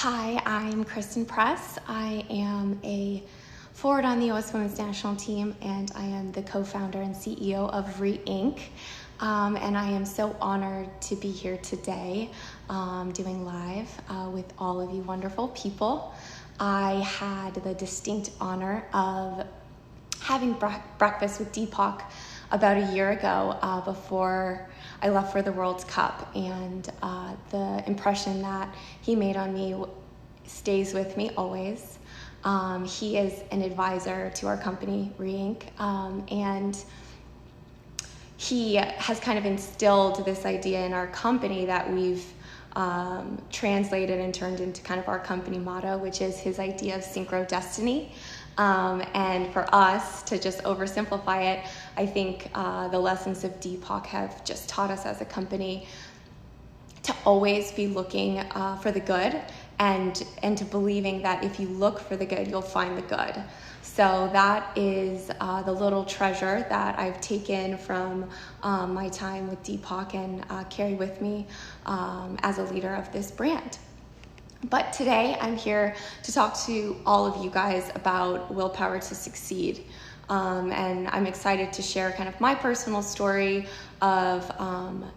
Hi, I'm Christen. I am a forward on the U.S. Women's National Team, and I am the co-founder and CEO of Inc. And I am so honored to be here today doing live with all of you wonderful people. I had the distinct honor of having breakfast with Deepak about a year ago before I left for the World Cup, and the impression that he made on me stays with me always. He is an advisor to our company, Inc., and he has kind of instilled this idea in our company that we've translated and turned into kind of our company motto, which is his idea of synchro destiny. And for us to just oversimplify it, I think the lessons of Deepak have just taught us as a company to always be looking for the good and to believing that if you look for the good, you'll find the good. So that is the little treasure that I've taken from my time with Deepak and carry with me as a leader of this brand. But today I'm here to talk to all of you guys about willpower to succeed. And I'm excited to share kind of my personal story of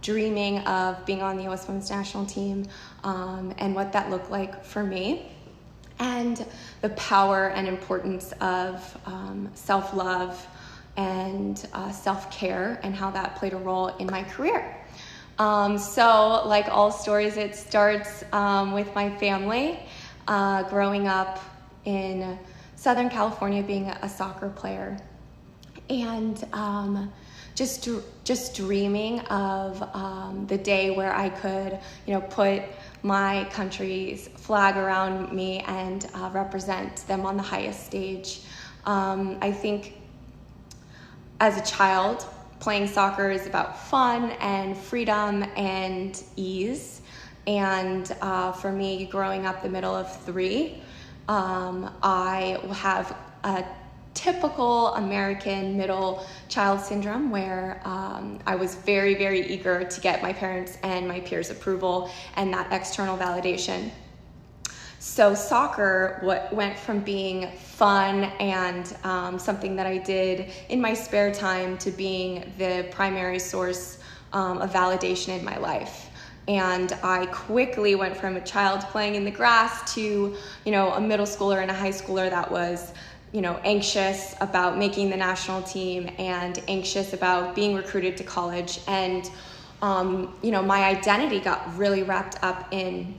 dreaming of being on the U.S. Women's National Team and what that looked like for me, and the power and importance of self-love and self-care and how that played a role in my career. So like all stories, it starts with my family, growing up in Southern California, being a soccer player, and just dreaming of the day where I could, put my country's flag around me and represent them on the highest stage. I think as a child, playing soccer is about fun and freedom and ease. And for me, growing up the middle of three, I have a typical American middle child syndrome where I was very, very eager to get my parents' and my peers' approval and that external validation. So soccer went from being fun and something that I did in my spare time to being the primary source of validation in my life. And I quickly went from a child playing in the grass to, a middle schooler and a high schooler that was, anxious about making the national team and anxious about being recruited to college. And, my identity got really wrapped up in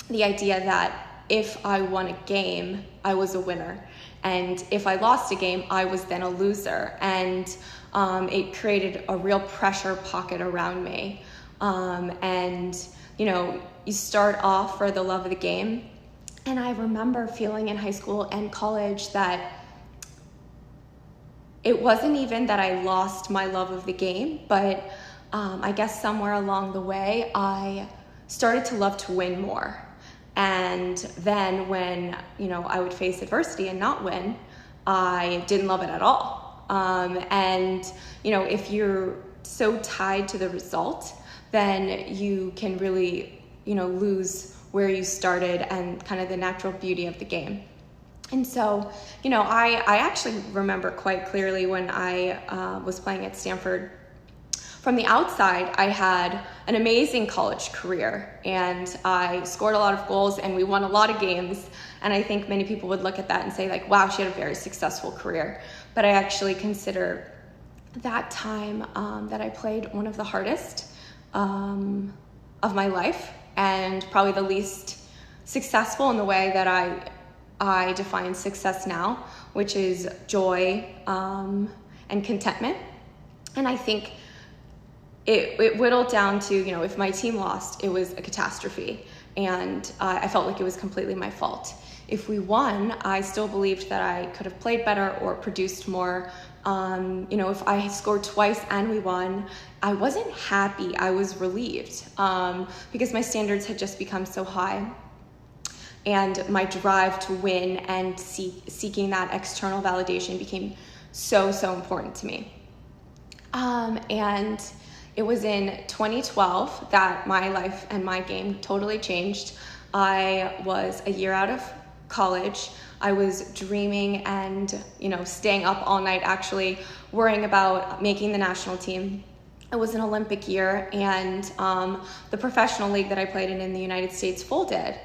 the idea that if I won a game, I was a winner. And if I lost a game, I was then a loser. And it created a real pressure pocket around me. And you start off for the love of the game. And I remember feeling in high school and college that it wasn't even that I lost my love of the game, but I guess somewhere along the way, I started to love to win more. And then when, I would face adversity and not win, I didn't love it at all. And if you're so tied to the result, then you can really, lose where you started and kind of the natural beauty of the game. And so, I actually remember quite clearly when I was playing at Stanford. From the outside, I had an amazing college career, and I scored a lot of goals, and we won a lot of games. And I think many people would look at that and say, like, wow, she had a very successful career. But I actually consider that time that I played one of the hardest of my life, and probably the least successful in the way that I define success now, which is joy and contentment. And I think it whittled down to, if my team lost, it was a catastrophe, and I felt like it was completely my fault. If we won, I still believed that I could have played better or produced more. If I scored twice and we won, I wasn't happy. I was relieved because my standards had just become so high. And my drive to win and seeking that external validation became so, so important to me. And it was in 2012 that my life and my game totally changed. I was a year out of college. I was dreaming and, staying up all night actually worrying about making the national team. It was an Olympic year, and the professional league that I played in the United States folded.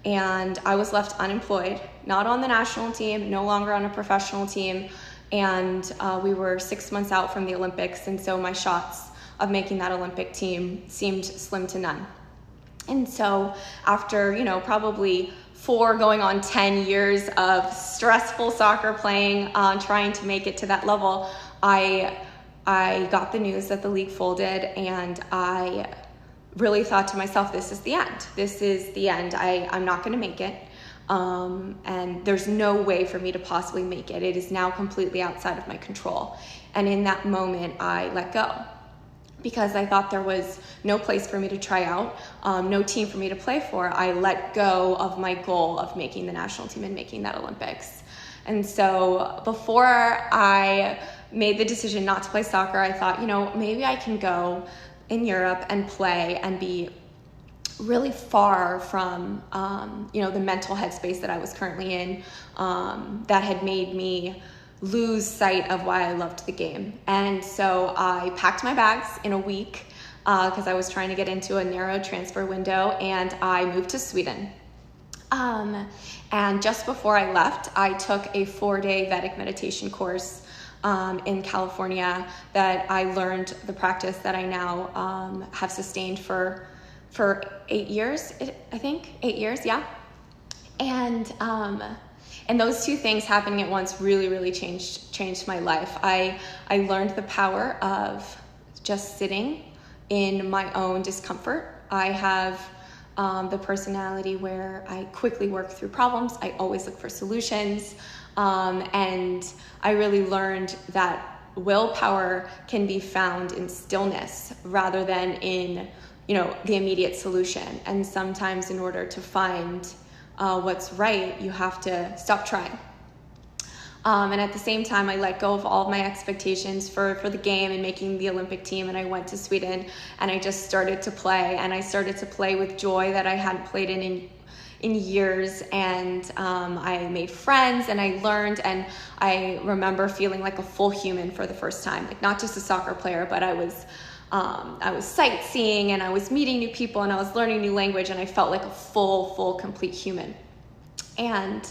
And I was left unemployed, not on the national team, no longer on a professional team. And we were 6 months out from the Olympics. And so my shots of making that Olympic team seemed slim to none. And so after, probably 4 going on 10 years of stressful soccer playing, trying to make it to that level, I got the news that the league folded, and I really thought to myself, this is the end. This is the end. I'm not going to make it. And there's no way for me to possibly make it. It is now completely outside of my control. And in that moment, I let go, because I thought there was no place for me to try out, no team for me to play for. I let go of my goal of making the national team and making that Olympics. And so before I made the decision not to play soccer, I thought, maybe I can go in Europe and play and be really far from, the mental headspace that I was currently in, that had made me lose sight of why I loved the game. And so I packed my bags in a week, because I was trying to get into a narrow transfer window, and I moved to Sweden. And just before I left, I took a 4-day Vedic meditation course in California that I learned the practice that I now have sustained for 8 years, I think. 8 years, yeah. And those two things happening at once really, really changed my life. I learned the power of just sitting in my own discomfort. I have the personality where I quickly work through problems. I always look for solutions. And I really learned that willpower can be found in stillness rather than in, the immediate solution. And sometimes in order to find what's right, you have to stop trying. And at the same time, I let go of all of my expectations for the game and making the Olympic team. And I went to Sweden and I just started to play. And I started to play with joy that I hadn't played in years. And I made friends and I learned. And I remember feeling like a full human for the first time, like not just a soccer player, but I was sightseeing and I was meeting new people and I was learning new language, and I felt like a full, complete human. And,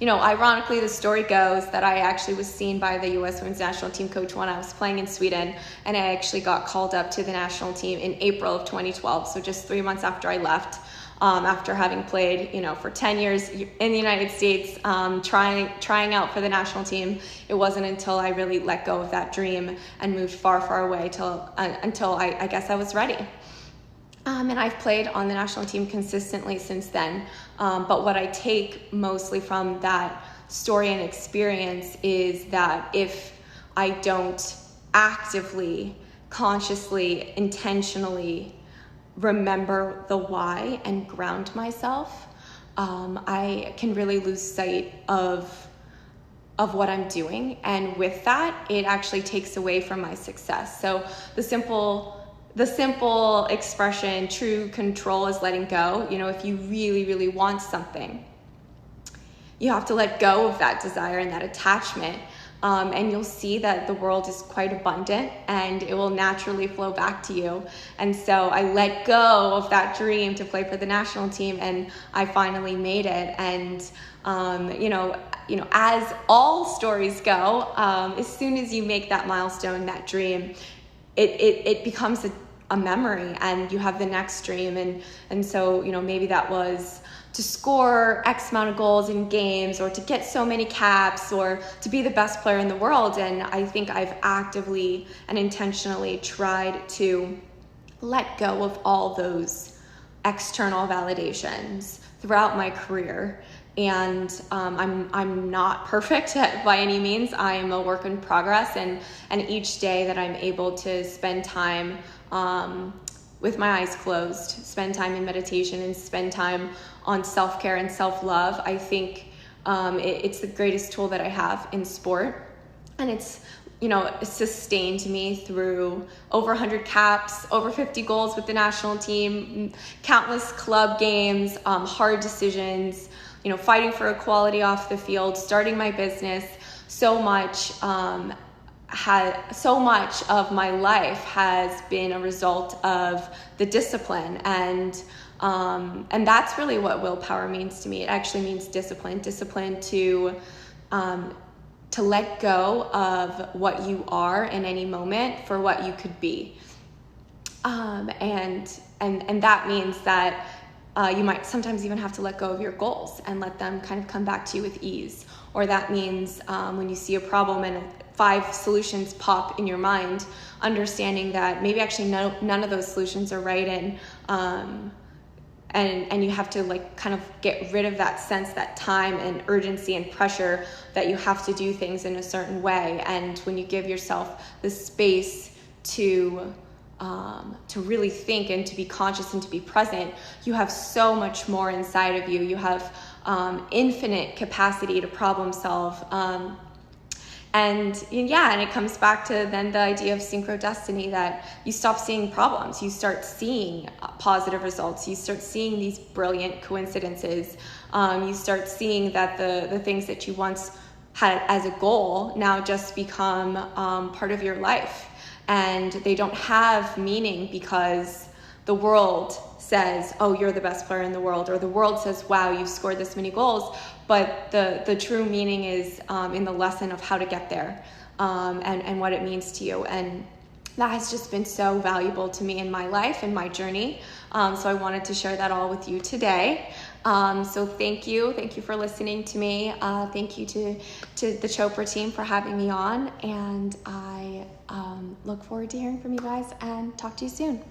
ironically, the story goes that I actually was seen by the U.S. Women's National Team coach when I was playing in Sweden, and I actually got called up to the national team in April of 2012, so just 3 months after I left. After having played, for 10 years in the United States, trying out for the national team. It wasn't until I really let go of that dream and moved far away until I guess I was ready. And I've played on the national team consistently since then. But what I take mostly from that story and experience is that if I don't actively, consciously, intentionally remember the why and ground myself, I can really lose sight of what I'm doing. And with that, it actually takes away from my success. So the simple expression, true control, is letting go. If you really, really want something, you have to let go of that desire and that attachment. And you'll see that the world is quite abundant and it will naturally flow back to you. And so I let go of that dream to play for the national team, and I finally made it. And, as all stories go, as soon as you make that milestone, that dream, it becomes a memory, and you have the next dream. And so, maybe that was to score X amount of goals in games, or to get so many caps, or to be the best player in the world. And I think I've actively and intentionally tried to let go of all those external validations throughout my career. And I'm not perfect by any means. I am a work in progress, and each day that I'm able to spend time with my eyes closed, spend time in meditation, and spend time on self-care and self-love, I think it's the greatest tool that I have in sport. And it's, sustained me through over 100 caps, over 50 goals with the national team, countless club games, hard decisions, fighting for equality off the field, starting my business. So much of my life has been a result of the discipline, and that's really what willpower means to me. It actually means discipline to let go of what you are in any moment for what you could be. And that means that you might sometimes even have to let go of your goals and let them kind of come back to you with ease. Or that means when you see a problem and 5 solutions pop in your mind, understanding that maybe actually none of those solutions are right, and you have to kind of get rid of that sense, that time and urgency and pressure that you have to do things in a certain way. And when you give yourself the space to really think and to be conscious and to be present, you have so much more inside of you. You have infinite capacity to problem solve. And it comes back to then the idea of synchrodestiny, that you stop seeing problems, you start seeing positive results, you start seeing these brilliant coincidences, you start seeing that the things that you once had as a goal now just become part of your life, and they don't have meaning because the world says, oh, you're the best player in the world, or the world says, wow, you've scored this many goals. But the true meaning is in the lesson of how to get there, and what it means to you. And that has just been so valuable to me in my life and my journey. So I wanted to share that all with you today. So thank you for listening to me. Thank you to the Chopra team for having me on. And I look forward to hearing from you guys, and talk to you soon.